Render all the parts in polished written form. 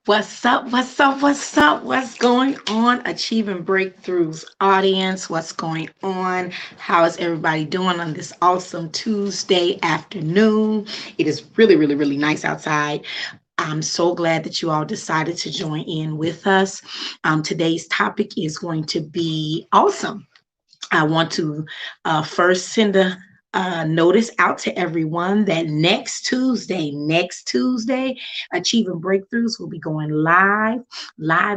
What's up? What's up? What's up? What's going on? Achieving Breakthroughs audience, what's going on? How is everybody doing on this awesome Tuesday afternoon? It is really, really, really nice outside. I'm so glad that you all decided to join in with us. Today's topic is going to be awesome. I want to first send a notice out to everyone that next Tuesday, Achieving Breakthroughs will be going live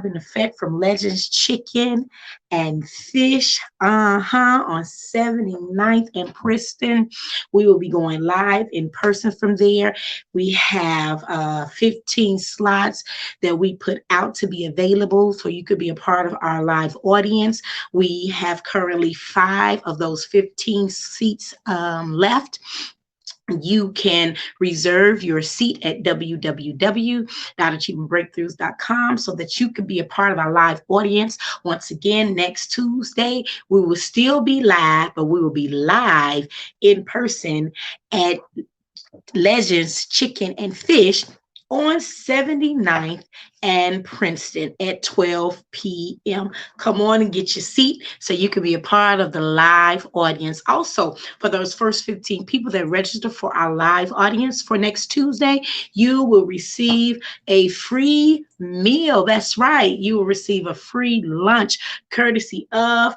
in effect from Legends Chicken and Fish, on 79th and Princeton. We will be going live in person from there. We have 15 slots that we put out to be available so you could be a part of our live audience. We have currently 5 of those 15 seats left. You can reserve your seat at www.achievingbreakthroughs.com so that you can be a part of our live audience. Once again, next Tuesday, we will still be live, but we will be live in person at Legends Chicken and Fish on 79th and Princeton at 12 p.m. Come on and get your seat so you can be a part of the live audience. Also, for those first 15 people that register for our live audience for next Tuesday, you will receive a free meal. That's right. You will receive a free lunch courtesy of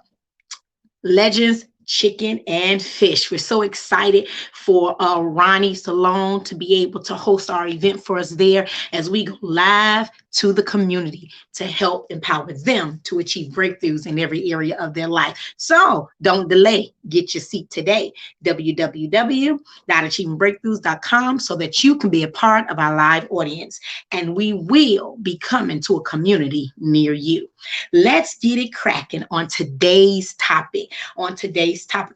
Legends Chicken and Fish. We're so excited for Ronnie Salone to be able to host our event for us there as we go live to the community to help empower them to achieve breakthroughs in every area of their life. So don't delay. Get your seat today. www.achievingbreakthroughs.com so that you can be a part of our live audience. And we will be coming to a community near you. Let's get it cracking on today's topic. I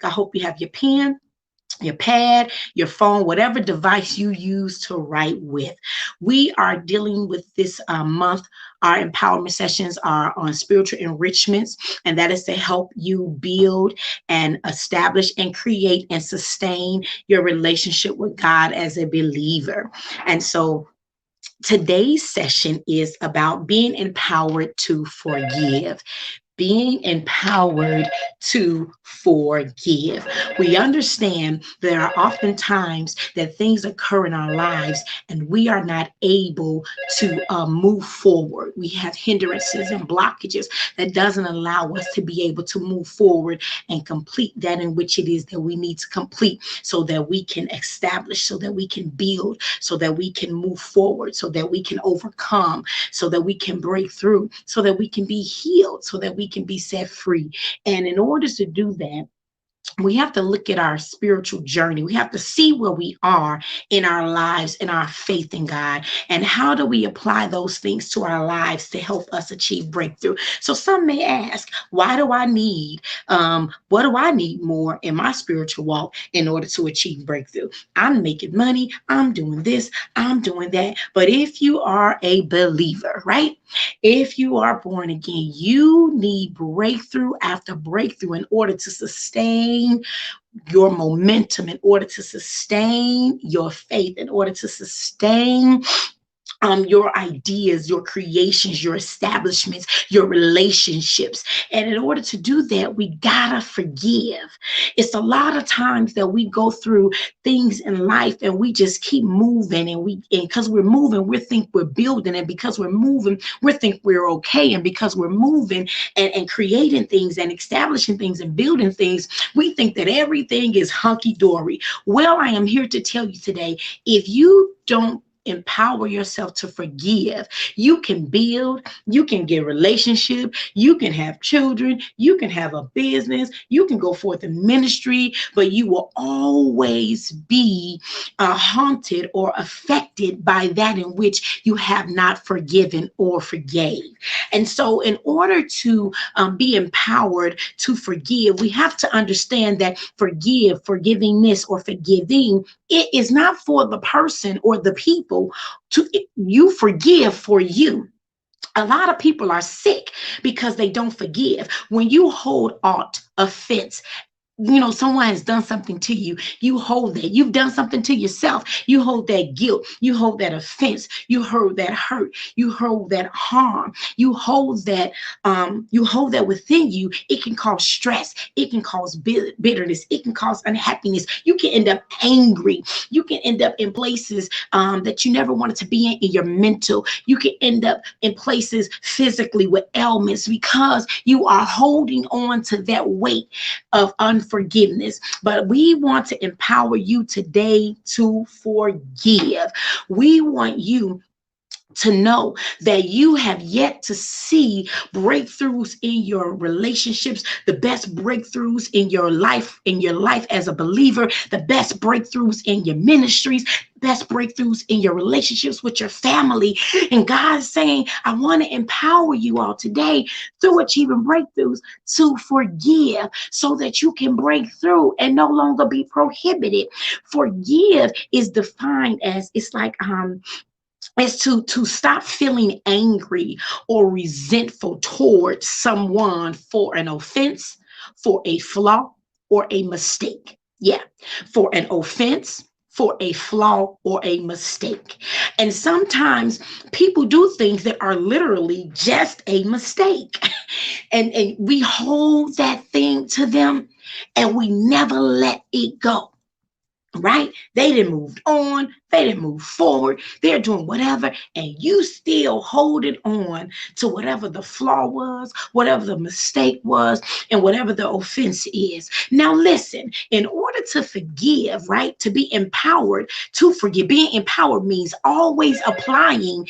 hope you have your pen, your pad, your phone, whatever device you use to write with. We are dealing with this month. Our empowerment sessions are on spiritual enrichments, and that is to help you build and establish and create and sustain your relationship with God as a believer. And so today's session is about being empowered to forgive. Being empowered to forgive. We understand there are often times that things occur in our lives and we are not able to move forward. We have hindrances and blockages that doesn't allow us to be able to move forward and complete that in which it is that we need to complete so that we can establish, so that we can build, so that we can move forward, so that we can overcome, so that we can break through, so that we can be healed, so that we can be set free. And in order to do that, we have to look at our spiritual journey. We have to see where we are in our lives, in our faith in God, and how do we apply those things to our lives to help us achieve breakthrough. So some may ask, what do I need more in my spiritual walk in order to achieve breakthrough? I'm making money, I'm doing this, I'm doing that. But if you are a believer, right? If you are born again, you need breakthrough after breakthrough in order to sustain your momentum, in order to sustain your faith, in order to sustain your ideas, your creations, your establishments, your relationships. And in order to do that, we gotta forgive. It's a lot of times that we go through things in life and we just keep moving, and because we're moving, we think we're building, and because we're moving, we think we're okay. And because we're moving and creating things and establishing things and building things, we think that everything is hunky-dory. Well, I am here to tell you today, if you don't empower yourself to forgive, you can build, you can get relationship, you can have children, you can have a business, you can go forth in ministry, but you will always be haunted or affected by that in which you have not forgiven or forgave. And so in order to be empowered to forgive, we have to understand that forgivingness or forgiving, it is not for the person or the people. To you forgive for you. A lot of people are sick because they don't forgive. When you hold aught offense someone has done something to you, you hold that. You've done something to yourself, you hold that guilt, you hold that offense, you hold that hurt, you hold that harm, you hold that within you. It can cause stress, it can cause bitterness, it can cause unhappiness. You can end up angry, you can end up in places that you never wanted to be in your mental. You can end up in places physically with ailments because you are holding on to that weight of unforgiveness. But we want to empower you today to forgive. We want you to know that you have yet to see breakthroughs in your relationships, the best breakthroughs in your life as a believer, the best breakthroughs in your ministries, best breakthroughs in your relationships with your family. And God is saying, I want to empower you all today through achieving breakthroughs to forgive so that you can break through and no longer be prohibited. Forgive is defined as, it's like is to stop feeling angry or resentful towards someone for an offense, for a flaw, or a mistake. Yeah, for an offense, for a flaw, or a mistake. And sometimes people do things that are literally just a mistake. And we hold that thing to them and we never let it go, right? They didn't move on, they didn't move forward, they're doing whatever, and you still holding on to whatever the flaw was, whatever the mistake was, and whatever the offense is. Now listen, in order to forgive, right, to be empowered to forgive, being empowered means always applying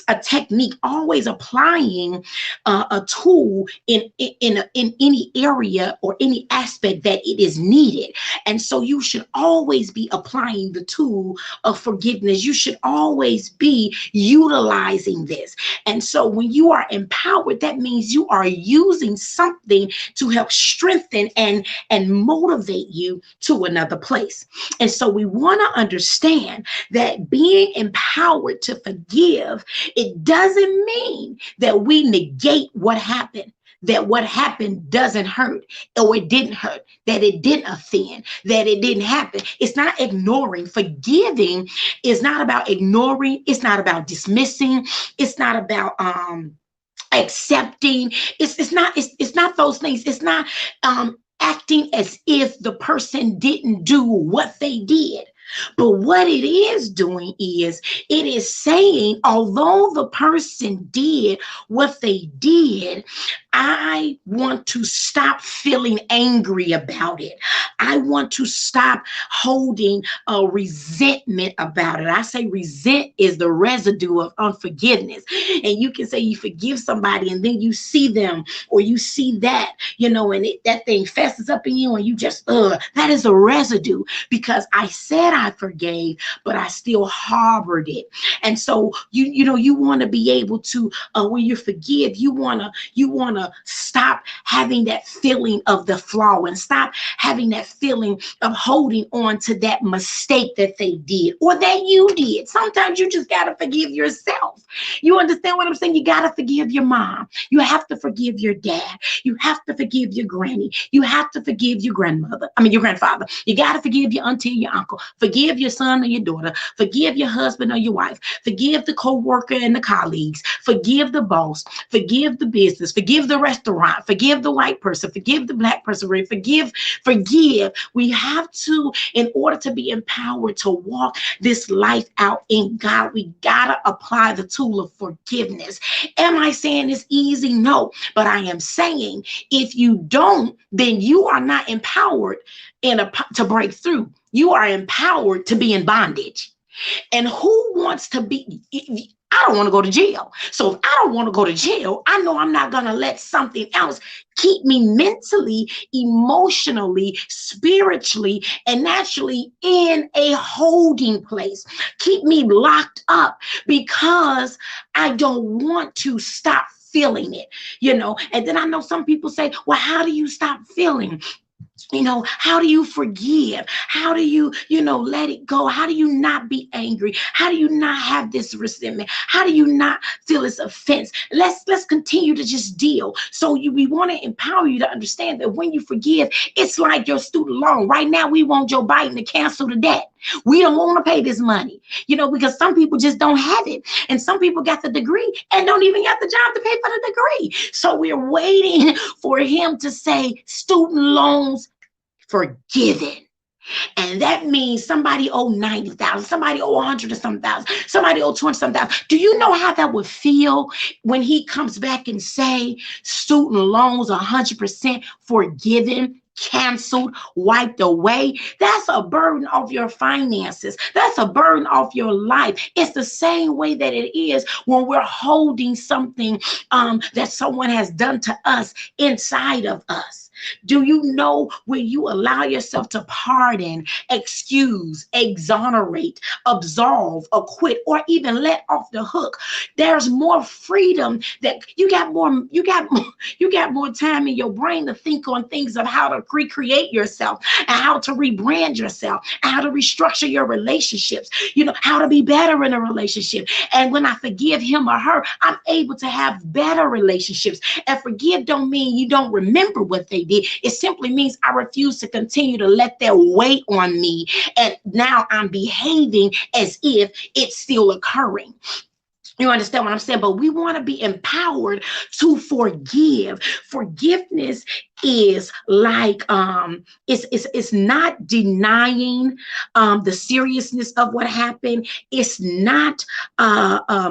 a technique, always applying a tool in any area or any aspect that it is needed. And so you should always be applying the tool of forgiveness. You should always be utilizing this. And so when you are empowered, that means you are using something to help strengthen and motivate you to another place. And so we want to understand that being empowered to forgive, it doesn't mean that we negate what happened, that what happened doesn't hurt, or it didn't hurt, that it didn't offend, that it didn't happen. It's not ignoring. Forgiving is not about ignoring. It's not about dismissing. It's not about accepting. It's not those things. It's not acting as if the person didn't do what they did. But what it is doing is, it is saying, although the person did what they did, I want to stop feeling angry about it. I want to stop holding a resentment about it. I say resent is the residue of unforgiveness. And you can say you forgive somebody and then you see them or you see that, and that thing festers up in you and you just, that is a residue because I said I forgave, but I still harbored it. And so you want to be able to, when you forgive, you want to stop having that feeling of the flaw and stop having that feeling of holding on to that mistake that they did or that you did. Sometimes you just got to forgive yourself. You understand what I'm saying? You got to forgive your mom. You have to forgive your dad. You have to forgive your granny. You have to forgive your your grandfather. You got to forgive your auntie, your uncle. Forgive your son or your daughter. Forgive your husband or your wife. Forgive the co-worker and the colleagues. Forgive the boss. Forgive the business. Forgive the restaurant. Forgive the white person. Forgive the black person. Forgive. We have to, in order to be empowered to walk this life out in God, we gotta apply the tool of forgiveness. Am I saying it's easy? No, but I am saying if you don't, then you are not empowered to break through. You are empowered to be in bondage. And who wants to be? I don't want to go to jail. So if I don't want to go to jail, I know I'm not going to let something else keep me mentally, emotionally, spiritually, and naturally in a holding place. Keep me locked up because I don't want to stop feeling it, And then I know some people say, well, how do you stop feeling? How do you forgive? How do you, let it go? How do you not be angry? How do you not have this resentment? How do you not feel this offense? Let's continue to just deal. So we want to empower you to understand that when you forgive, it's like your student loan. Right now, we want Joe Biden to cancel the debt. We don't want to pay this money, because some people just don't have it. And some people got the degree and don't even got the job to pay for the degree. So we're waiting for him to say student loans forgiven. And that means somebody owe 90,000, somebody owe 100 or some thousand, somebody owe 20 some thousand. Do you know how that would feel when he comes back and say student loans 100% forgiven, canceled, wiped away? That's a burden off your finances. That's a burden off your life. It's the same way that it is when we're holding something that someone has done to us inside of us. Do you know when you allow yourself to pardon, excuse, exonerate, absolve, acquit, or even let off the hook, there's more freedom. That you got more time in your brain to think on things of how to recreate yourself and how to rebrand yourself and how to restructure your relationships, how to be better in a relationship. And when I forgive him or her, I'm able to have better relationships. And forgive don't mean you don't remember what they did. It simply means I refuse to continue to let that weight on me. And now I'm behaving as if it's still occurring. You understand what I'm saying? But we want to be empowered to forgive. Forgiveness is like it's not denying the seriousness of what happened. It's not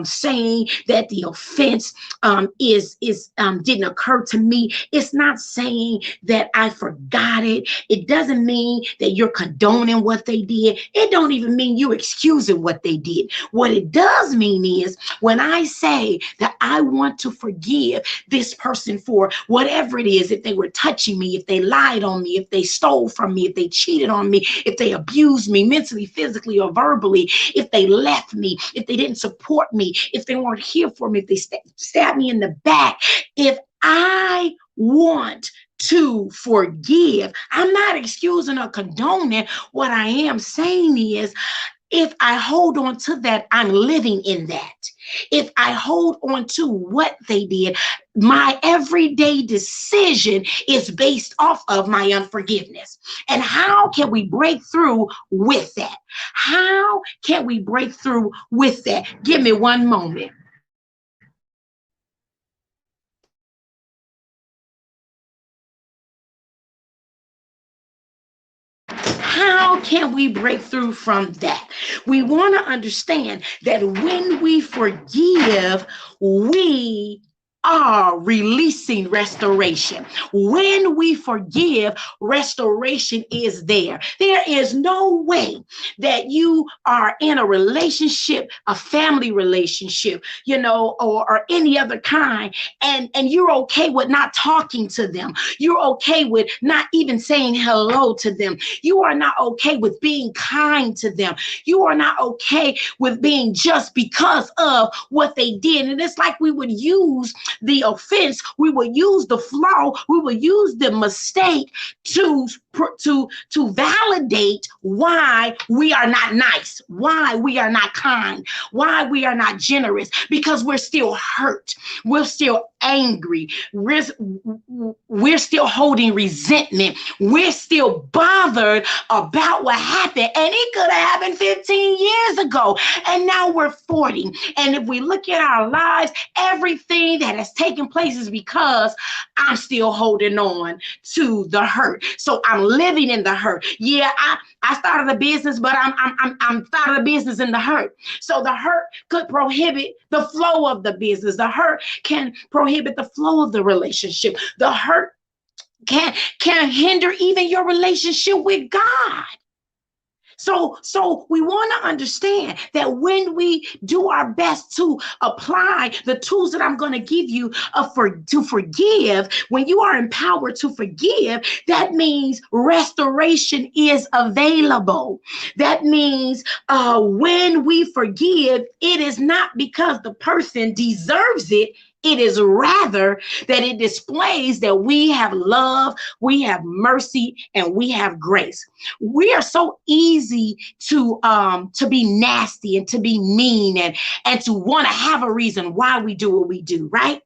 saying that the offense is didn't occur to me. It's not saying that I forgot it. It doesn't mean that you're condoning what they did. It don't even mean you excusing what they did. What it does mean is when I say that I want to forgive this person for whatever it is, if they were touching me, if they lied on me, if they stole from me, if they cheated on me, if they abused me mentally, physically, or verbally, if they left me, if they didn't support me, if they weren't here for me, if they stabbed me in the back, if I want to forgive, I'm not excusing or condoning. What I am saying is, if I hold on to that, I'm living in that. If I hold on to what they did, my everyday decision is based off of my unforgiveness. And how can we break through with that? How can we break through with that? Give me one moment. How can we break through from that? We want to understand that when we forgive, we are releasing restoration. When we forgive, restoration is there. There is no way that you are in a relationship, a family relationship, or any other kind, and you're okay with not talking to them. You're okay with not even saying hello to them. You are not okay with being kind to them. You are not okay with being just because of what they did. And it's like we would use the offense, we will use the flaw, we will use the mistake to validate why we are not nice, why we are not kind, why we are not generous, because we're still hurt, we're still angry, we're still holding resentment, we're still bothered about what happened, and it could have happened 15 years ago, and now we're 40. And if we look at our lives, everything that has taken place is because I'm still holding on to the hurt. So I'm living in the hurt. Yeah, I started a business, but I'm started a business in the hurt. So the hurt could prohibit the flow of the business. The hurt can prohibit the flow of the relationship. The hurt can hinder even your relationship with God. So we want to understand that when we do our best to apply the tools that I'm going to give you to forgive, when you are empowered to forgive, that means restoration is available. That means when we forgive, it is not because the person deserves it. It is rather that it displays that we have love, we have mercy, and we have grace. We are so easy to be nasty and to be mean and to want to have a reason why we do what we do, right?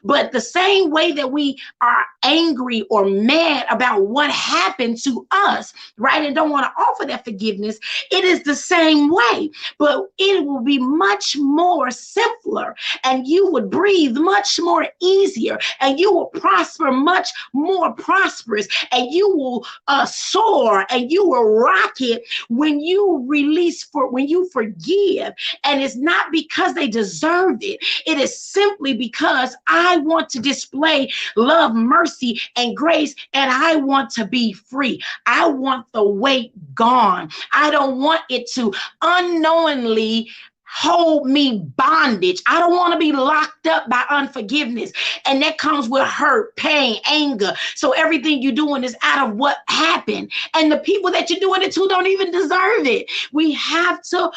But the same way that we are angry or mad about what happened to us, right, and don't want to offer that forgiveness, it is the same way. But it will be much more simpler, and you would breathe much more easier, and you will prosper much more prosperous, and you will soar, and you will rocket when you when you forgive. And it's not because they deserved it. It is simply because I want to display love, mercy, and grace, and I want to be free. I want the weight gone. I don't want it to unknowingly hold me bondage. I don't want to be locked up by unforgiveness. And that comes with hurt, pain, anger. So everything you're doing is out of what happened. And the people that you're doing it to don't even deserve it. We have to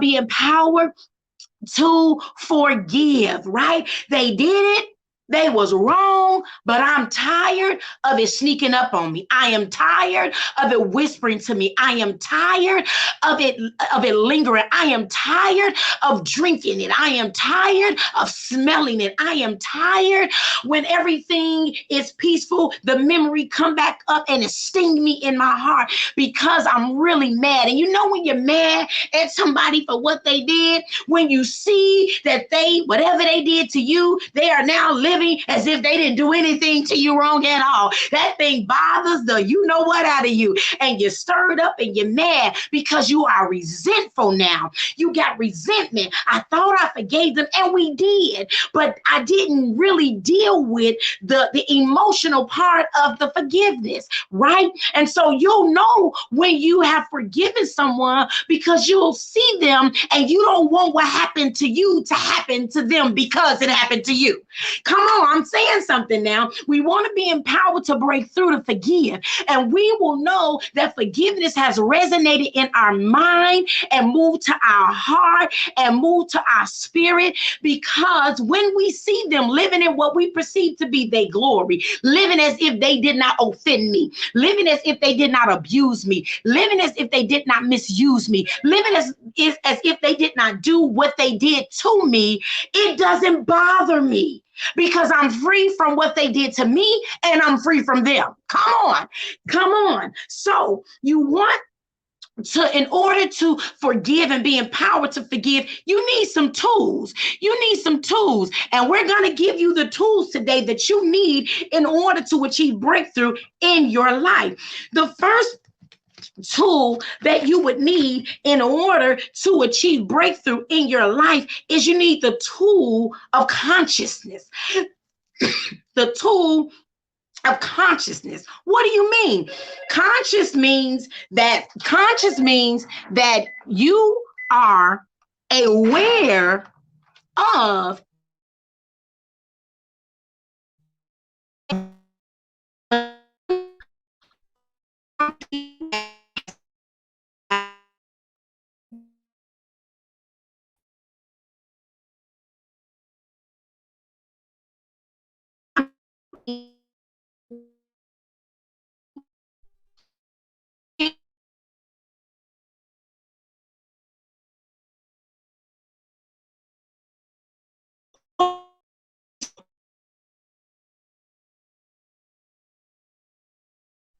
be empowered to forgive, right? They did it. They was wrong, but I'm tired of it sneaking up on me. I am tired of it whispering to me. I am tired of it lingering. I am tired of drinking it. I am tired of smelling it. I am tired when everything is peaceful, the memory come back up and it sting me in my heart because I'm really mad. And you know when you're mad at somebody for what they did, when you see that whatever they did to you, they are now living as if they didn't do anything to you wrong at all. That thing bothers the you know what out of you. And you're stirred up and you're mad because you are resentful now. You got resentment. I thought I forgave them, and we did, but I didn't really deal with the emotional part of the forgiveness, right? And so you'll know when you have forgiven someone because you'll see them and you don't want what happened to you to happen to them because it happened to you. Come on, I'm saying something now. We want to be empowered to break through to forgive. And we will know that forgiveness has resonated in our mind and moved to our heart and moved to our spirit, because when we see them living in what we perceive to be their glory, living as if they did not offend me, living as if they did not abuse me, living as if they did not misuse me, living as if they did not do what they did to me, it doesn't bother me, because I'm free from what they did to me and I'm free from them. Come on. Come on. So you want to, in order to forgive and be empowered to forgive, you need some tools. You need some tools. And we're going to give you the tools today that you need in order to achieve breakthrough in your life. The first tool that you would need in order to achieve breakthrough in your life is you need the tool of consciousness. The tool of consciousness. What do you mean? Conscious means that you are aware of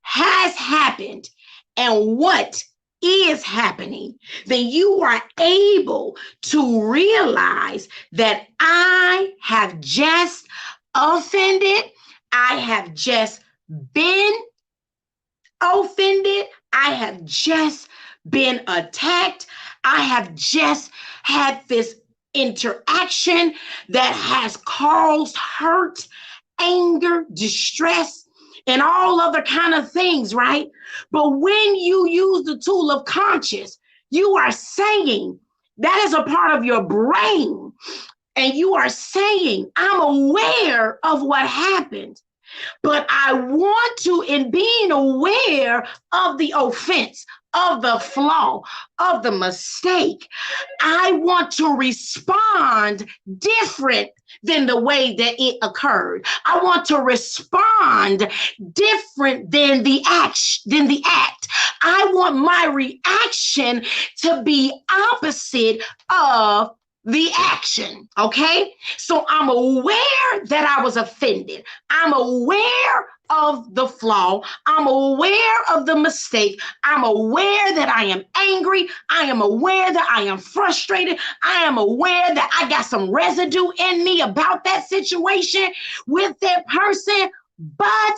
has happened and what is happening, then you are able to realize that I have just offended, I have just been offended, I have just been attacked, I have just had this interaction that has caused hurt, anger, distress, and all other kind of things, right? But when you use the tool of conscious, you are saying, that is a part of your brain, and you are saying, I'm aware of what happened. But I want to, in being aware of the offense, of the flaw, of the mistake, I want to respond different than the way that it occurred. I want to respond different than the act. I want my reaction to be opposite of the action. Okay, so I'm aware that I was offended. I'm aware of the flaw. I'm aware of the mistake. I'm aware that I am angry. I am aware that I am frustrated. I am aware that I got some residue in me about that situation with that person, but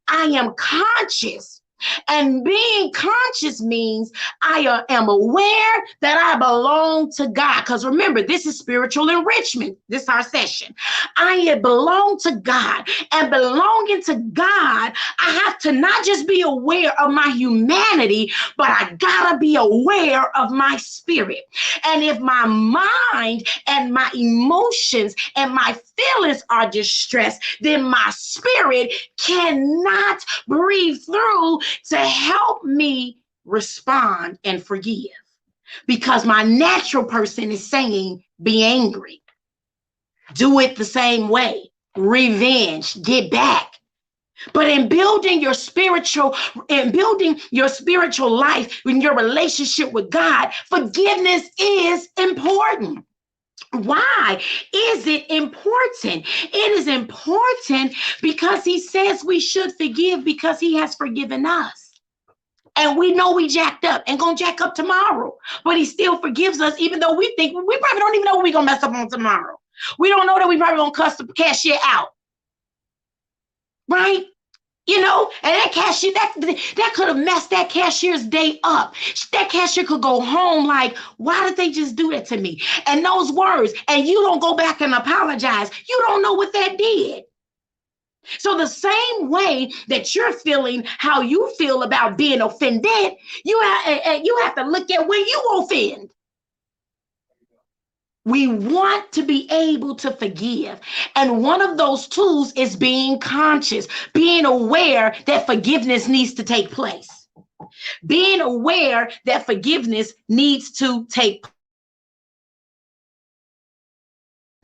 I am conscious. And being conscious means I am aware that I belong to God. Because remember, this is spiritual enrichment. This is our session. I belong to God. And belonging to God, I have to not just be aware of my humanity, but I gotta be aware of my spirit. And if my mind and my emotions and my feelings are distressed, then my spirit cannot breathe through to help me respond and forgive. Because my natural person is saying, be angry, do it the same way, revenge, get back. But in building your spiritual life, in your relationship with God, forgiveness is important. Why is it important? It is important because he says we should forgive because he has forgiven us. And we know we jacked up and gonna jack up tomorrow, but he still forgives us, even though we think we probably don't even know what we're gonna mess up on tomorrow. We don't know that we probably gonna cuss the cashier out, right? You know, and that cashier, that could have messed that cashier's day up. That cashier could go home like, why did they just do that to me? And those words, and you don't go back and apologize. You don't know what that did. So the same way that you're feeling how you feel about being offended, you have to look at where you offend. We want to be able to forgive. And one of those tools is being conscious, being aware that forgiveness needs to take place. Being aware that forgiveness needs to take place.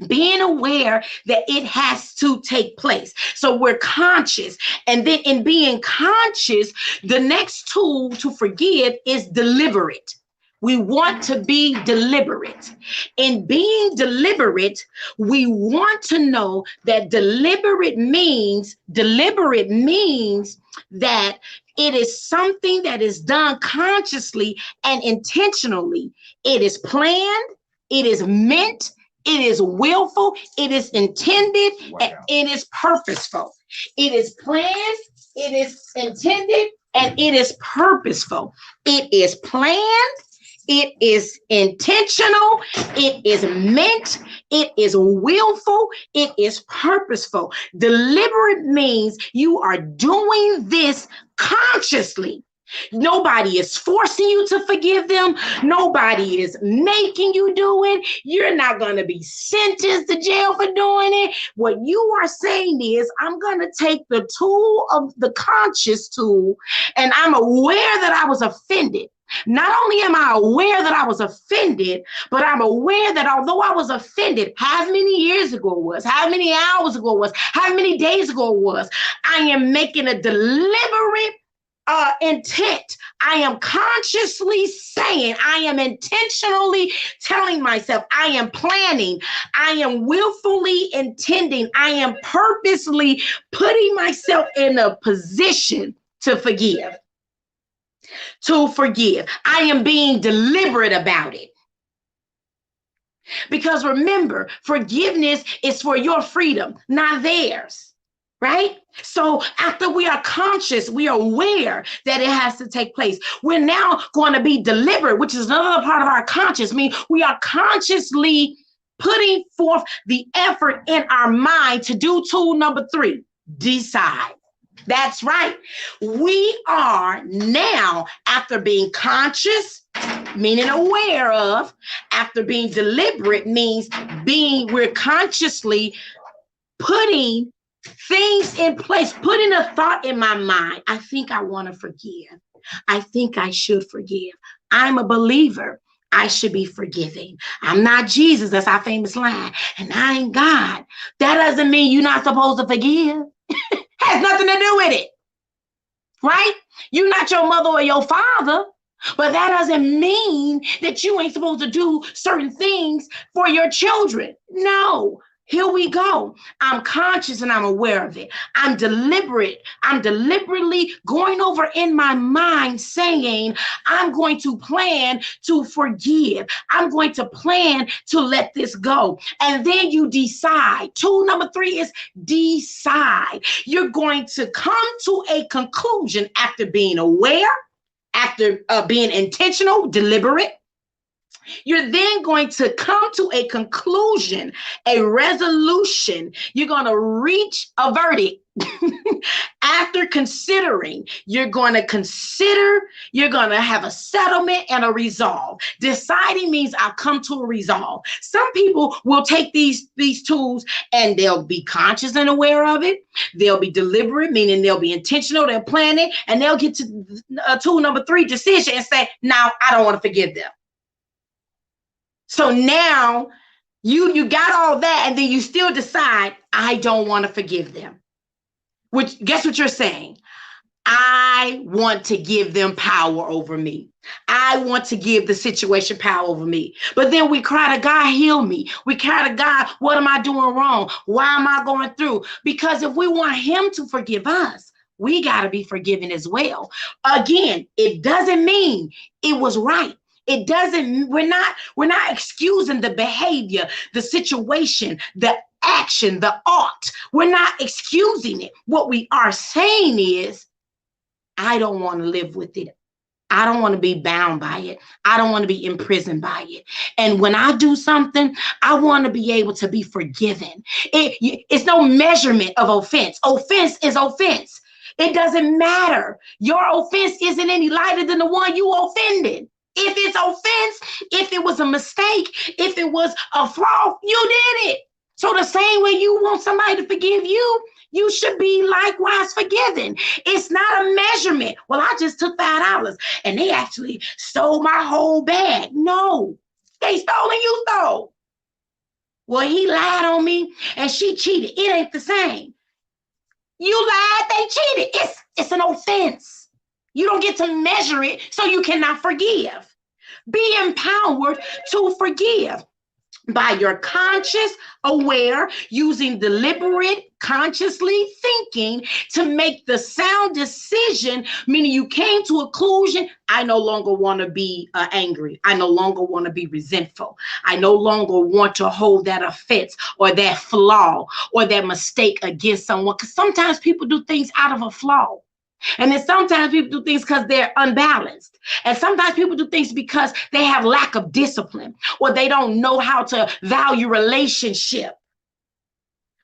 Being aware that it has to take place. So we're conscious. And then in being conscious, the next tool to forgive is deliberate. We want to be deliberate. In being deliberate, we want to know that deliberate means that it is something that is done consciously and intentionally. It is planned, it is meant, it is willful, it is intended, and it is purposeful. It is planned, it is intended, and it is purposeful. It is planned, it is intentional, it is meant, it is willful, it is purposeful. Deliberate means you are doing this consciously. Nobody is forcing you to forgive them. Nobody is making you do it. You're not going to be sentenced to jail for doing it. What you are saying is, I'm going to take the tool of the conscious tool, and I'm aware that I was offended. Not only am I aware that I was offended, but I'm aware that although I was offended, how many years ago it was, how many hours ago it was, how many days ago it was, I am making a deliberate intent. I am consciously saying, I am intentionally telling myself, I am planning, I am willfully intending, I am purposely putting myself in a position to forgive. To forgive. I am being deliberate about it. Because remember, forgiveness is for your freedom, not theirs. Right? So after we are conscious, we are aware that it has to take place. We're now going to be deliberate, which is another part of our conscious. I mean, we are consciously putting forth the effort in our mind to do tool number 3, decide. That's right. We are now, after being conscious, meaning aware of, after being deliberate means we're consciously putting things in place, putting a thought in my mind. I think I want to forgive. I think I should forgive. I'm a believer. I should be forgiving. I'm not Jesus. That's our famous line. And I ain't God. That doesn't mean you're not supposed to forgive. Has nothing to do with it, right? You're not your mother or your father. But that doesn't mean that you ain't supposed to do certain things for your children. No. Here we go. I'm conscious and I'm aware of it. I'm deliberate. I'm deliberately going over in my mind saying, I'm going to plan to forgive. I'm going to plan to let this go. And then you decide. Tool number 3 is decide. You're going to come to a conclusion after being aware, after being intentional, deliberate. You're then going to come to a conclusion, a resolution. You're going to reach a verdict. After considering, you're going to consider, you're going to have a settlement and a resolve. Deciding means I'll come to a resolve. Some people will take these tools and they'll be conscious and aware of it. They'll be deliberate, meaning they'll be intentional, they'll plan it, and they'll get to tool number 3, decision, and say, now I don't want to forgive them. So now you got all that, and then you still decide, I don't want to forgive them. Which, guess what you're saying? I want to give them power over me. I want to give the situation power over me. But then we cry to God, heal me. We cry to God, what am I doing wrong? Why am I going through? Because if we want him to forgive us, we got to be forgiven as well. Again, it doesn't mean it was right. It doesn't, we're not excusing the behavior, the situation, the action, the ought. We're not excusing it. What we are saying is, I don't want to live with it. I don't want to be bound by it. I don't want to be imprisoned by it. And when I do something, I want to be able to be forgiven. It's no measurement of offense. Offense is offense. It doesn't matter. Your offense isn't any lighter than the one you offended. If it's offense, if it was a mistake, if it was a flaw, you did it. So the same way you want somebody to forgive you, you should be likewise forgiven. It's not a measurement. Well, I just took $5 and they actually stole my whole bag. No, they stole and you stole. Well, he lied on me and she cheated. It ain't the same. You lied, they cheated. It's an offense. You don't get to measure it, so you cannot forgive. Be empowered to forgive by your conscious, aware, using deliberate, consciously thinking to make the sound decision, meaning you came to a conclusion, I no longer want to be angry. I no longer want to be resentful. I no longer want to hold that offense or that flaw or that mistake against someone. Because sometimes people do things out of a flaw. And then sometimes people do things because they're unbalanced. And sometimes people do things because they have lack of discipline or they don't know how to value relationship.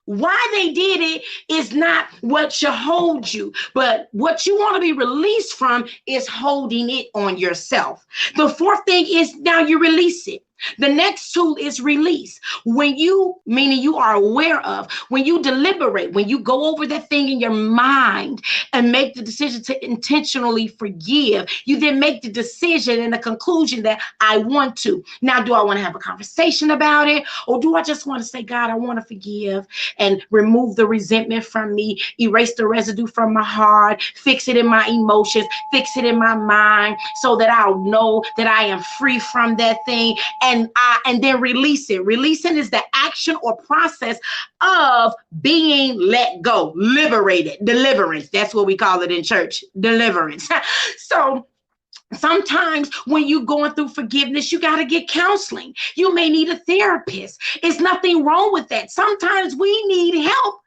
Why they did it is not what should hold you, but what you want to be released from is holding it on yourself. The fourth thing is now you release it. The next tool is release. When you, meaning you are aware of, when you deliberate, when you go over that thing in your mind and make the decision to intentionally forgive, you then make the decision and the conclusion that I want to. Now, do I want to have a conversation about it? Or do I just want to say, God, I want to forgive and remove the resentment from me, erase the residue from my heart, fix it in my emotions, fix it in my mind so that I'll know that I am free from that thing. And then release it. Releasing is the action or process of being let go, liberated, deliverance. That's what we call it in church, deliverance. So sometimes when you're going through forgiveness, you got to get counseling. You may need a therapist. It's nothing wrong with that. Sometimes we need help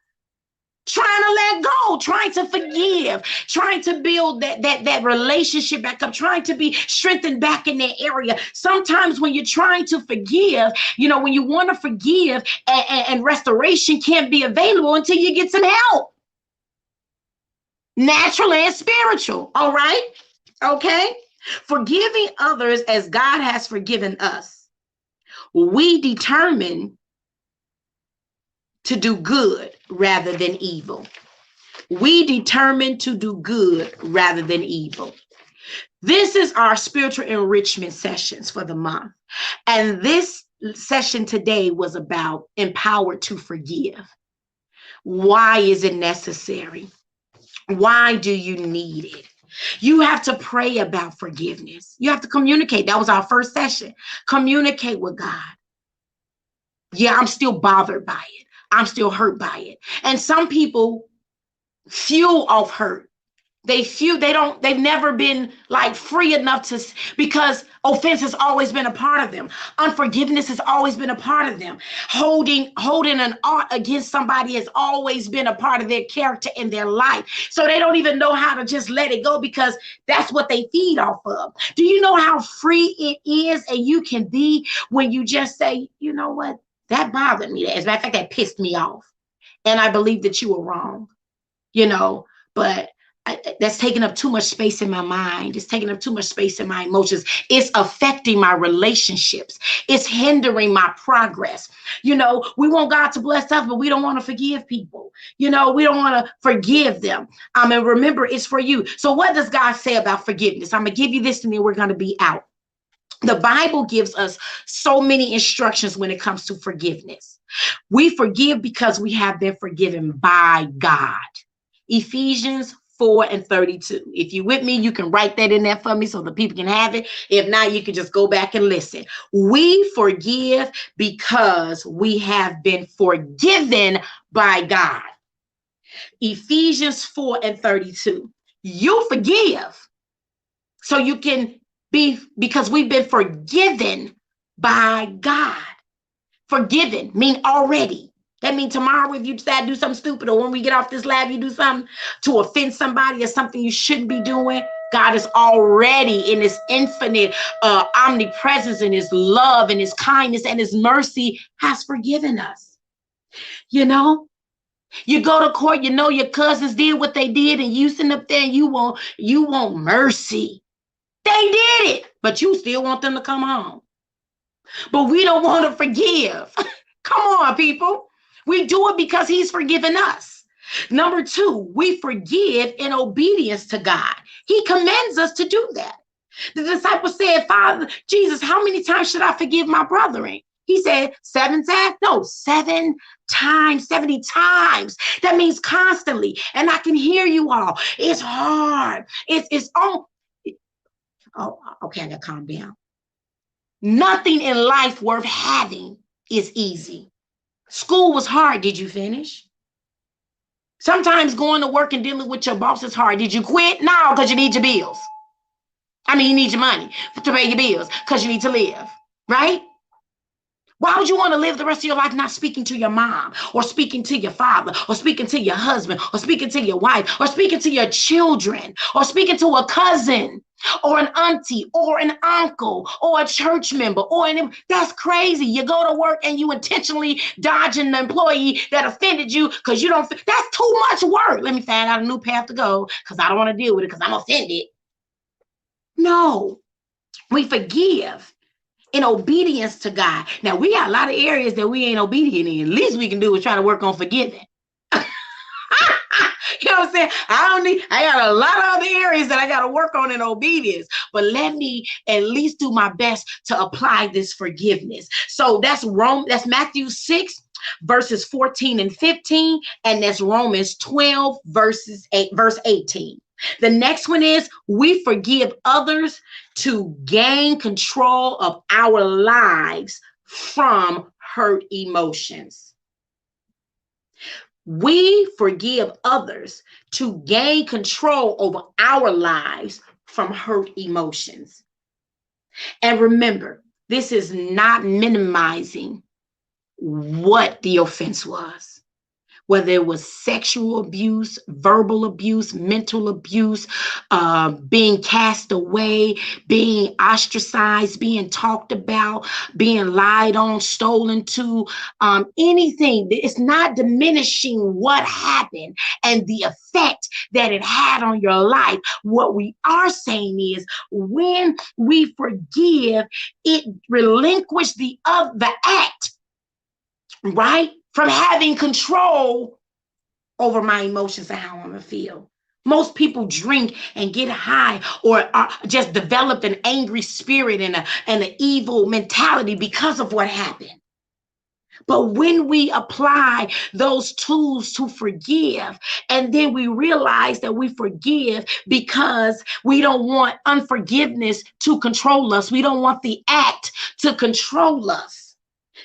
trying to let go, trying to forgive, trying to build that relationship back up, trying to be strengthened back in that area. Sometimes when you're trying to forgive, when you want to forgive and restoration can't be available until you get some help. Natural and spiritual, all right? Okay? Forgiving others as God has forgiven us. We determine to do good rather than evil. We determined to do good rather than evil. This is our spiritual enrichment sessions for the month. And this session today was about empowered to forgive. Why is it necessary? Why do you need it? You have to pray about forgiveness. You have to communicate. That was our first session. Communicate with God. Yeah, I'm still bothered by it. I'm still hurt by it. And some people fuel off hurt. They've never been like free enough to, because offense has always been a part of them. Unforgiveness has always been a part of them. Holding an ought against somebody has always been a part of their character in their life. So they don't even know how to just let it go because that's what they feed off of. Do you know how free it is and you can be when you just say, you know what, that bothered me. As a matter of fact, that pissed me off. And I believe that you were wrong, but that's taking up too much space in my mind. It's taking up too much space in my emotions. It's affecting my relationships. It's hindering my progress. We want God to bless us, but we don't want to forgive people. We don't want to forgive them. And remember, it's for you. So what does God say about forgiveness? I'm going to give you this and then we're going to be out. The Bible gives us so many instructions when it comes to forgiveness. We forgive because we have been forgiven by God. Ephesians 4:32. If you're with me, you can write that in there for me so the people can have it. If not, you can just go back and listen. We forgive because we have been forgiven by God. Ephesians 4:32. You forgive so you can be, because we've been forgiven by God. Forgiven mean already. That means tomorrow if you decide to do something stupid, or when we get off this live, you do something to offend somebody or something you shouldn't be doing, God is already in his infinite omnipresence and his love and his kindness and his mercy has forgiven us. You go to court, your cousins did what they did and you sitting up there and you want mercy. They did it, but you still want them to come home. But we don't want to forgive. Come on, people. We do it because he's forgiven us. Number 2, we forgive in obedience to God. He commands us to do that. The disciples said, Father, Jesus, how many times should I forgive my brethren? He said 7 times? No, 7 times, 70 times. That means constantly. And I can hear you all. It's hard. It's all. Oh, okay, I got to calm down. Nothing in life worth having is easy. School was hard. Did you finish? Sometimes going to work and dealing with your boss is hard. Did you quit? No, because you need your bills. You need your money to pay your bills because you need to live, right? Why would you want to live the rest of your life not speaking to your mom or speaking to your father or speaking to your husband or speaking to your wife or speaking to your children or speaking to a cousin or an auntie or an uncle or a church member that's crazy. You go to work and you intentionally dodging the employee that offended you because you don't, that's too much work. Let me find out a new path to go because I don't want to deal with it because I'm offended. No, we forgive in obedience to God. Now, we got a lot of areas that we ain't obedient in. At least we can do is try to work on forgiving. You know what I'm saying? I got a lot of other areas that I got to work on in obedience, but let me at least do my best to apply this forgiveness. So that's Matthew 6, verses 14 and 15, and that's Romans 12, verse 18. The next one is we forgive others to gain control of our lives from hurt emotions. We forgive others to gain control over our lives from hurt emotions. And remember, this is not minimizing what the offense was. Whether it was sexual abuse, verbal abuse, mental abuse, being cast away, being ostracized, being talked about, being lied on, stolen to, anything. It's not diminishing what happened and the effect that it had on your life. What we are saying is when we forgive, it relinquishes the act, right? from having control over my emotions and how I'm gonna feel. Most people drink and get high or are just develop an angry spirit and an evil mentality because of what happened. But when we apply those tools to forgive, and then we realize that we forgive because we don't want unforgiveness to control us, we don't want the act to control us.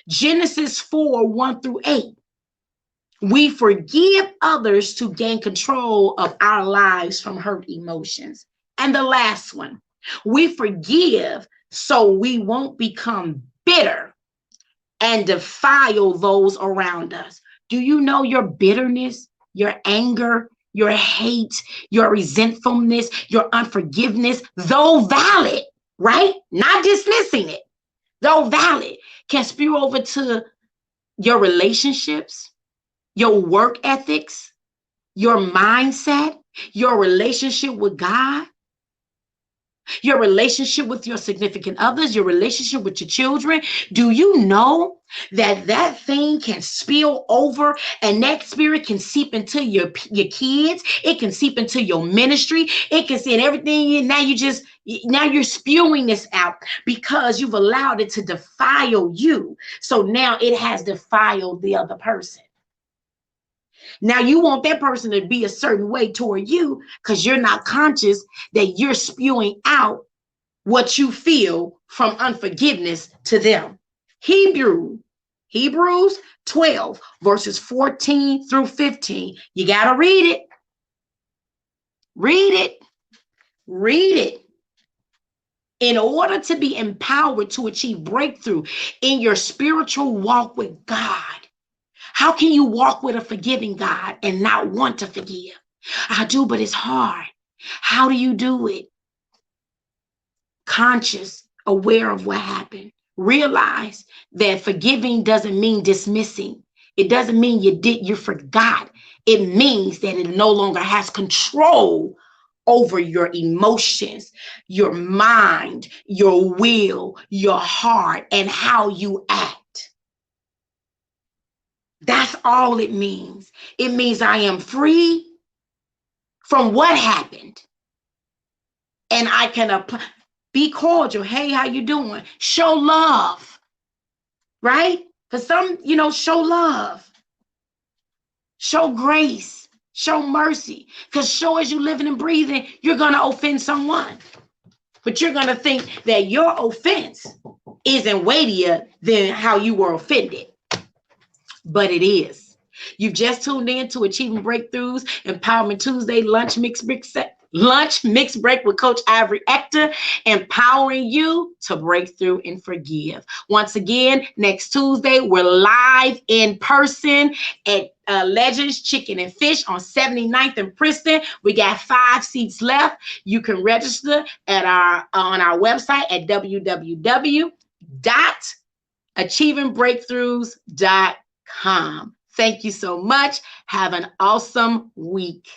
Genesis 4 1 through 8. We forgive others to gain control of our lives from hurt emotions. And the last one, we forgive so we won't become bitter and defile those around us. Do you know your bitterness, your anger, your hate, your resentfulness, your unforgiveness, though valid, right? Not dismissing it, though valid, can spill over to your relationships, your work ethics, your mindset, your relationship with God, your relationship with your significant others, your relationship with your children. Do you know that that thing can spill over and that spirit can seep into your kids? It can seep into your ministry. It can see in everything. Now you're spewing this out because you've allowed it to defile you. So now it has defiled the other person. Now you want that person to be a certain way toward you because you're not conscious that you're spewing out what you feel from unforgiveness to them. Hebrews 12, verses 14 through 15. You got to read it. Read it. Read it. In order to be empowered to achieve breakthrough in your spiritual walk with God. How can you walk with a forgiving God and not want to forgive? I do, but it's hard. How do you do it? Conscious, aware of what happened. Realize that forgiving doesn't mean dismissing. It doesn't mean you forgot. It means that it no longer has control over your emotions, your mind, your will, your heart, and how you act. That's all it means. It means I am free from what happened. And I can be cordial. Hey, how you doing? Show love. Right? For some, show love. Show grace. Show mercy. Because sure as you living and breathing, you're going to offend someone. But you're going to think that your offense isn't weightier than how you were offended. But it is. You've just tuned in to Achieving Breakthroughs, Empowerment Tuesday Lunch Mix Break with Coach Ivory Ector, empowering you to break through and forgive. Once again, next Tuesday, we're live in person at Legends Chicken and Fish on 79th and Princeton. We got 5 seats left. You can register on our website at www.achievingbreakthroughs.com. Thank you so much. Have an awesome week.